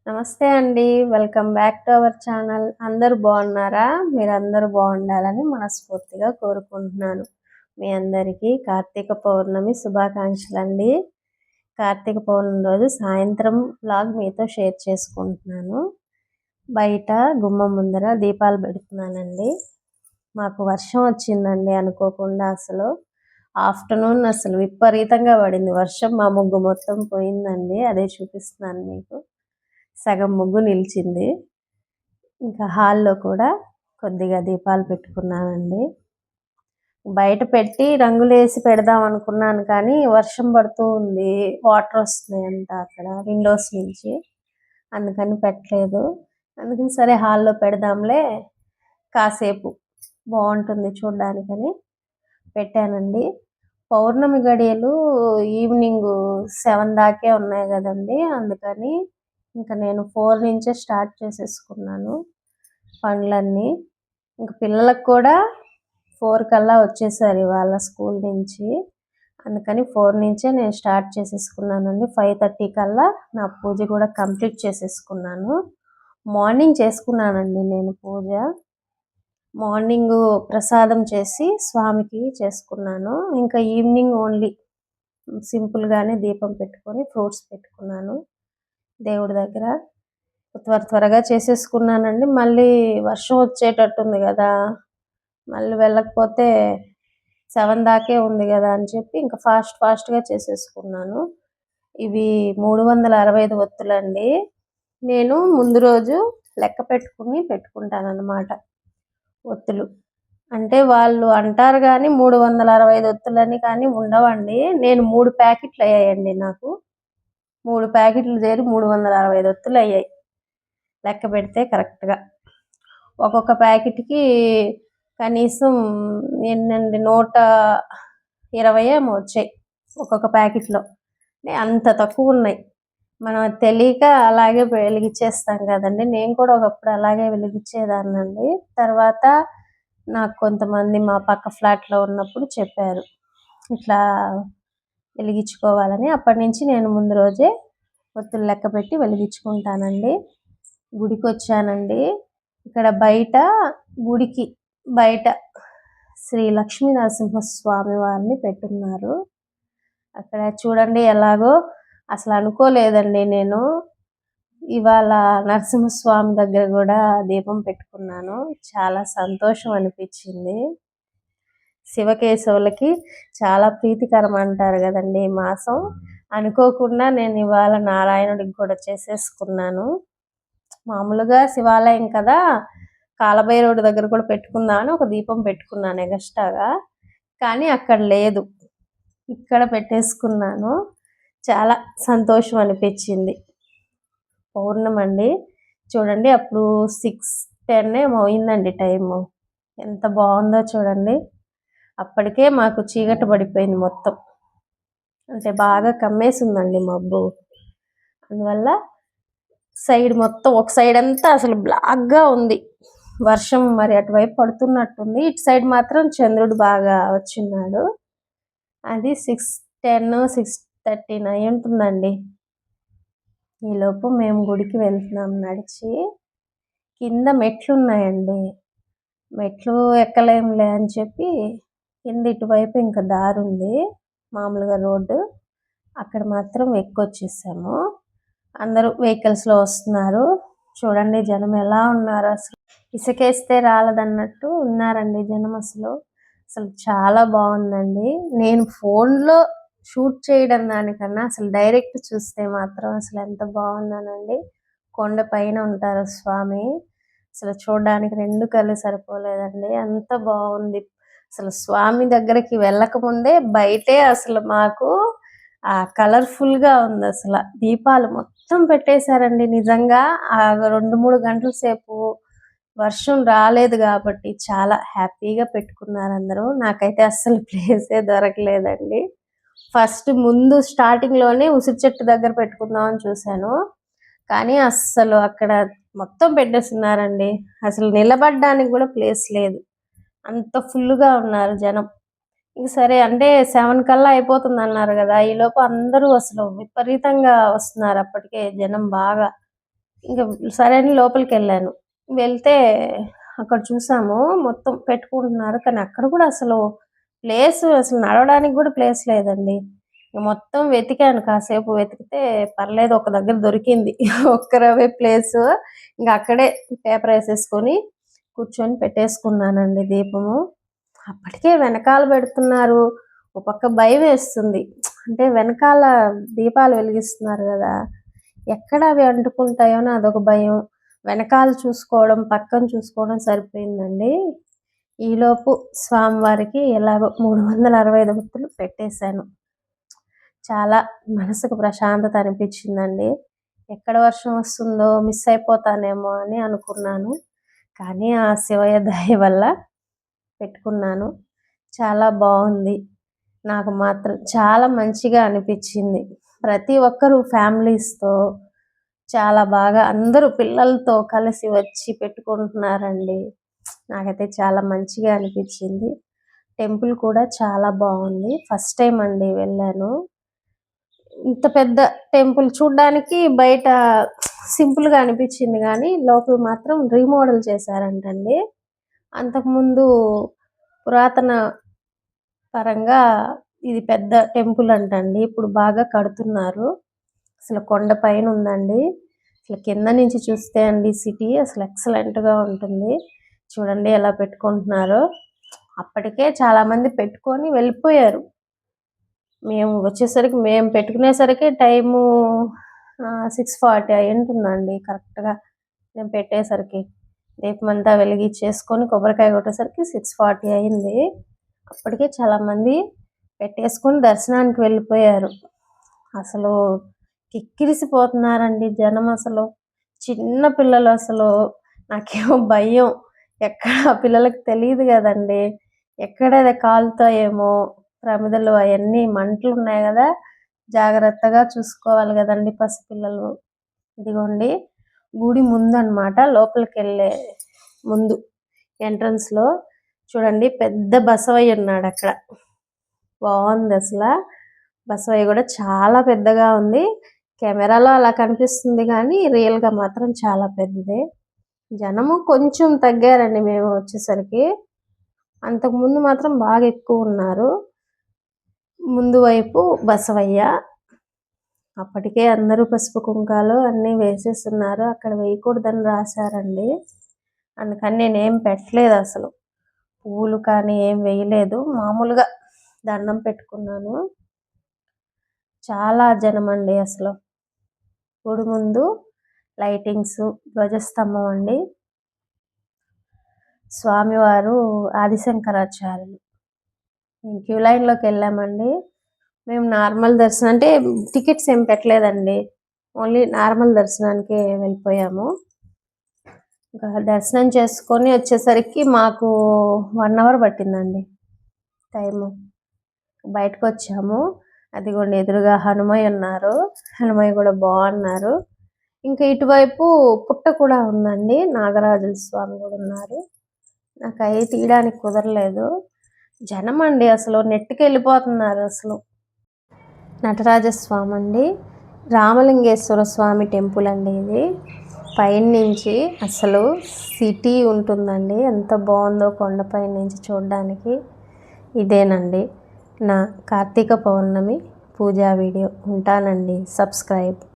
నమస్తే అండి. Welcome back to our channel. అందరూ బాగున్నారా? మీరందరూ బాగుండాలని మనస్ఫూర్తిగా కోరుకుంటున్నాను. మీ అందరికీ కార్తీక పౌర్ణమి శుభాకాంక్షలండి. కార్తీక పౌర్ణమి రోజు సాయంత్రం వ్లాగ్ మీతో షేర్ చేసుకుంటున్నాను. బయట గుమ్మం ముందర దీపాలు పెడుతున్నానండి. మాకు వర్షం వచ్చిందండి అనుకోకుండా. ఆఫ్టర్నూన్ విపరీతంగా పడింది వర్షం. మా ముగ్గు మొత్తం పోయిందండి. అదే చూపిస్తున్నాను మీకు. సగం ముగ్గు నిలిచింది. ఇంకా హాల్లో కూడా కొద్దిగా దీపాలు పెట్టుకున్నానండి. బయట పెట్టి రంగులేసి పెడదాం అనుకున్నాను, కానీ వర్షం పడుతూ ఉంది, వాటర్ వస్తున్నాయి అంట అక్కడ విండోస్ నుంచి, అందుకని పెట్టలేదు. అందుకని సరే హాల్లో పెడదాంలే, కాసేపు బాగుంటుంది చూడడానికని పెట్టానండి. పౌర్ణమి గడియలు ఈవినింగ్ 7 దాకే ఉన్నాయి కదండి, అందుకని ఇంకా నేను 4 నుంచే స్టార్ట్ చేసేసుకున్నాను పనులన్నీ. ఇంక పిల్లలకు కూడా 4 కల్లా వచ్చేసారు వాళ్ళ స్కూల్ నుంచి, అందుకని 4 నుంచే నేను స్టార్ట్ చేసేసుకున్నానండి. 5:30 కల్లా నా పూజ కూడా కంప్లీట్ చేసేసుకున్నాను. మార్నింగ్ చేసుకున్నానండి నేను పూజ. మార్నింగ్ ప్రసాదం చేసి స్వామికి చేసుకున్నాను. ఇంకా ఈవినింగ్ ఓన్లీ సింపుల్గానే దీపం పెట్టుకొని ఫ్రూట్స్ పెట్టుకున్నాను దేవుడి దగ్గర. త్వరగా చేసేసుకున్నానండి. మళ్ళీ వర్షం వచ్చేటట్టుంది కదా, మళ్ళీ వెళ్ళకపోతే 7 దాకే ఉంది కదా అని చెప్పి ఇంకా ఫాస్ట్గా చేసేసుకున్నాను. ఇవి 365 ఒత్తులండి. నేను ముందు రోజు లెక్క పెట్టుకుని పెట్టుకుంటాను అన్నమాట ఒత్తులు. అంటే వాళ్ళు అంటారు కానీ 365 ఒత్తులని కానీ ఉండవండి. నేను 3 ప్యాకెట్లు అయ్యాయండి. నాకు 3 ప్యాకెట్లు చేరి 365 ఒత్తులు అయ్యాయి లెక్క పెడితే కరెక్ట్గా. ఒక్కొక్క ప్యాకెట్కి కనీసం ఎన్నండి 120 ఏమో వచ్చాయి ఒక్కొక్క ప్యాకెట్లో. అంత తక్కువ ఉన్నాయి. మనం తెలియక అలాగే వెలిగించేస్తాం కదండి. నేను కూడా ఒకప్పుడు అలాగే వెలిగించేదాన్నండి. తర్వాత నాకు కొంతమంది మా పక్క ఫ్లాట్లో ఉన్నప్పుడు చెప్పారు ఇట్లా వెలిగించుకోవాలని. అప్పటి నుంచి నేను ముందు రోజే ఒత్తులు లెక్క పెట్టి వెలిగించుకుంటానండి. గుడికి వచ్చానండి. ఇక్కడ గుడికి బయట శ్రీ లక్ష్మీ నరసింహస్వామి వారిని పెట్టున్నారు. అక్కడ చూడండి ఎలాగో. అసలు అనుకోలేదండి నేను ఇవాళ నరసింహస్వామి దగ్గర కూడా దీపం పెట్టుకున్నాను. చాలా సంతోషం అనిపించింది. శివకేశవులకి చాలా ప్రీతికరం అంటారు కదండి ఈ మాసం. అనుకోకుండా నేను ఇవాళ నారాయణుడికి కూడా చేసేసుకున్నాను. మామూలుగా శివాలయం కదా, కాలభైరవుడి దగ్గర కూడా పెట్టుకుందామని ఒక దీపం పెట్టుకున్నాను ఎగస్ట్రాగా, కానీ అక్కడ లేదు, ఇక్కడ పెట్టేసుకున్నాను. చాలా సంతోషం అనిపించింది. పౌర్ణమండి చూడండి. అప్పుడు 6:10 ఏమో అయిందండి టైము. ఎంత బాగుందో చూడండి. అప్పటికే మాకు చీకటి పడిపోయింది మొత్తం. అంటే బాగా కమ్మేసిందండి మబ్బు. అందువల్ల సైడ్ మొత్తం ఒక సైడ్ అంతా అసలు బ్లాక్గా ఉంది. వర్షం మరి అటువైపు పడుతున్నట్టుంది. ఇటు సైడ్ మాత్రం చంద్రుడు బాగా వచ్చిన్నాడు. అది 6:10 6:30 అయి ఉంటుందండి. ఈలోపు మేము గుడికి వెళ్తున్నాం నడిచి. కింద మెట్లు ఉన్నాయండి, మెట్లు ఎక్కలేంలే అని చెప్పి కింద ఇటువైపు ఇంకా దారి ఉంది, మామూలుగా రోడ్డు, అక్కడ మాత్రం ఎక్కొచ్చేసాము. అందరూ వెహికల్స్లో వస్తున్నారు. చూడండి జనం ఎలా ఉన్నారు. అసలు ఇసుకేస్తే రాలదన్నట్టు ఉన్నారండి జనం. అసలు చాలా బాగుందండి. నేను ఫోన్లో షూట్ చేయడం దానికన్నా అసలు డైరెక్ట్ చూస్తే మాత్రం అసలు ఎంత బాగుందనండి. కొండ పైన ఉంటారు స్వామి. అసలు చూడడానికి 2 కళ్ళు సరిపోలేదండి, అంత బాగుంది. అసలు స్వామి దగ్గరికి వెళ్ళకముందే బయటే అసలు మాకు కలర్ఫుల్గా ఉంది. అసలు దీపాలు మొత్తం పెట్టేశారండి. నిజంగా 2-3 గంటల సేపు వర్షం రాలేదు కాబట్టి చాలా హ్యాపీగా పెట్టుకున్నారు అందరూ. నాకైతే అస్సలు ప్లేసే దొరకలేదండి. ఫస్ట్ ముందు స్టార్టింగ్లోనే ఉసిరి చెట్టు దగ్గర పెట్టుకుందామని చూశాను, కానీ అస్సలు అక్కడ మొత్తం పెట్టేస్తున్నారండి. అసలు నిలబడడానికి కూడా ప్లేస్ లేదు, అంత ఫుల్గా ఉన్నారు జనం. ఇంక సరే అంటే 7 కల్లా అయిపోతుంది అన్నారు కదా, ఈలోపు అందరూ అసలు విపరీతంగా వస్తున్నారు. అప్పటికే జనం బాగా ఇంక సరే అని లోపలికెళ్ళాను. వెళ్తే అక్కడ చూసాము మొత్తం పెట్టుకుంటున్నారు. కానీ అక్కడ కూడా అసలు అసలు నడవడానికి కూడా ప్లేస్ లేదండి. మొత్తం వెతికాను, కాసేపు వెతికితే పర్లేదు ఒక దగ్గర దొరికింది. ఒక్కరవే ప్లేసు. ఇంక అక్కడే పేపర్ ఏసేసుకొని కూర్చొని పెట్టేసుకున్నానండి దీపము. అప్పటికే వెనకాల పెడుతున్నారు. ఒక పక్క భయమేస్తుంది. అంటే వెనకాల దీపాలు వెలిగిస్తున్నారు గదా! ఎక్కడ అవి అంటుకుంటాయో అని అదొక భయం. వెనకాల చూసుకోవడం, పక్కన చూసుకోవడం సరిపోయిందండి. ఈలోపు స్వామివారికి ఎలాగో 365 ఒత్తులు పెట్టేశాను. చాలా మనసుకు ప్రశాంతత అనిపించిందండి. ఎక్కడ వర్షం వస్తుందో, మిస్ అయిపోతానేమో అని అనుకున్నాను. కానీ ఆ శివయ్య దయ వల్ల పెట్టుకున్నాను. చాలా బాగుంది. నాకు మాత్రం చాలా మంచిగా అనిపించింది. ప్రతి ఒక్కరూ ఫ్యామిలీస్‌తో చాలా బాగా అందరూ పిల్లలతో కలిసి వచ్చి పెట్టుకుంటున్నారండి. నాకైతే చాలా మంచిగా అనిపించింది. టెంపుల్ కూడా చాలా బాగుంది. ఫస్ట్ టైం అండి వెళ్ళాను. ఇంత పెద్ద టెంపుల్ చూడ్డానికి బయట సింపుల్‌గా అనిపించింది గానీ, లోపల మాత్రం రీమోడల్ చేశారంటండి. అంతకుముందు పురాతన పరంగా ఇది పెద్ద టెంపుల్ అంటండి. ఇప్పుడు బాగా కడుతున్నారు. అసలు కొండ పైన ఉందండి. అసలు కింద నుంచి చూస్తే అండి సిటీ అసలు ఎక్సలెంట్‌గా ఉంటుంది. చూడండి ఎలా పెట్టుకుంటున్నారో. అప్పటికే చాలామంది పెట్టుకొని వెళ్ళిపోయారు. మేము పెట్టుకునేసరికి టైము 6:40 అయ్యుంటుందండి కరెక్ట్‌గా నేను పెట్టేసరికి. దీపమంతా వెలిగిచ్చేసుకొని కొబ్బరికాయ కొట్టేసరికి 6:40 అయింది. అప్పటికే చాలామంది పెట్టేసుకొని దర్శనానికి వెళ్ళిపోయారు. అసలు కిక్కిరిసిపోతున్నారండి జనం అసలు. చిన్న పిల్లలు అసలు. నాకేమో భయం. ఎక్కడ పిల్లలకి తెలీదు గదండీ! ఎక్కడ కాలుతాయేమో, ప్రమిదలు అయన్నీ మంటలున్నాయి గదా! జాగ్రత్తగా చూసుకోవాలి గదండీ పసిపిల్లలు. ఇదిగోండి గుడి ముందనమాట. లోపలికెళ్ళే ముందు ఎంట్రన్స్‌లో చూడండి పెద్ద బసవయ్య ఉన్నాడక్కడ. బావుందసల. బసవయ్య గూడా చాలా పెద్దగా ఉంది. కెమెరాలో అలా కనిపిస్తుంది గానీ, రియల్‌గా మాత్రం చాలా పెద్దదే. జనము కొంచెం తగ్గారండి మేము వచ్చేసరికి. అంతకుముందు మాత్రం బాగా ఎక్కువున్నారు. ముందు వైపు బసవయ్య. అప్పటికే అందరూ పసుపు కుంకాలు అన్నీ వేసేసున్నారు. అక్కడ వేయకూడదని రాశారండి. అందుకని నేనేం పెట్టలేదసలు. పువ్వులు కానీ ఏం వేయలేదు. మామూలుగా దండం పెట్టుకున్నాను. చాలా జనమండి అసలు. గుడి ముందు లైటింగ్స్, ధ్వజస్తంభం అండి. స్వామివారు ఆదిశంకరాచార్యులు. మేము క్యూ లైన్‌లోకి వెళ్ళామండి. మేము నార్మల్ దర్శనం అంటే టికెట్స్ ఏం పెట్టలేదండి. ఓన్లీ నార్మల్ దర్శనానికే వెళ్ళిపోయాము. ఇంకా దర్శనం చేసుకొని వచ్చేసరికి మాకు 1 అవర్ పట్టిందండి టైము. బయటకొచ్చాము. అదిగోండి ఎదురుగా హనుమయ్య ఉన్నారు. హనుమయ్య కూడా బాగున్నారు. ఇంకా ఇటువైపు పుట్ట కూడా ఉందండి. నాగరాజుల స్వామి కూడా ఉన్నారు. నాకు అవి తీయడానికి కుదరలేదు. జనం అండి అసలు నెట్టుకెళ్ళిపోతున్నారు అసలు. నటరాజస్వామి అండి. రామలింగేశ్వర స్వామి టెంపుల్ అండి ఇది. పైనుంచి అసలు సిటీ ఉంటుందండి. ఎంత బాగుందో కొండపై నుంచి చూడడానికి. ఇదేనండి నా కార్తీక పౌర్ణమి పూజా వీడియో. ఉంటానండి. సబ్స్క్రైబ్.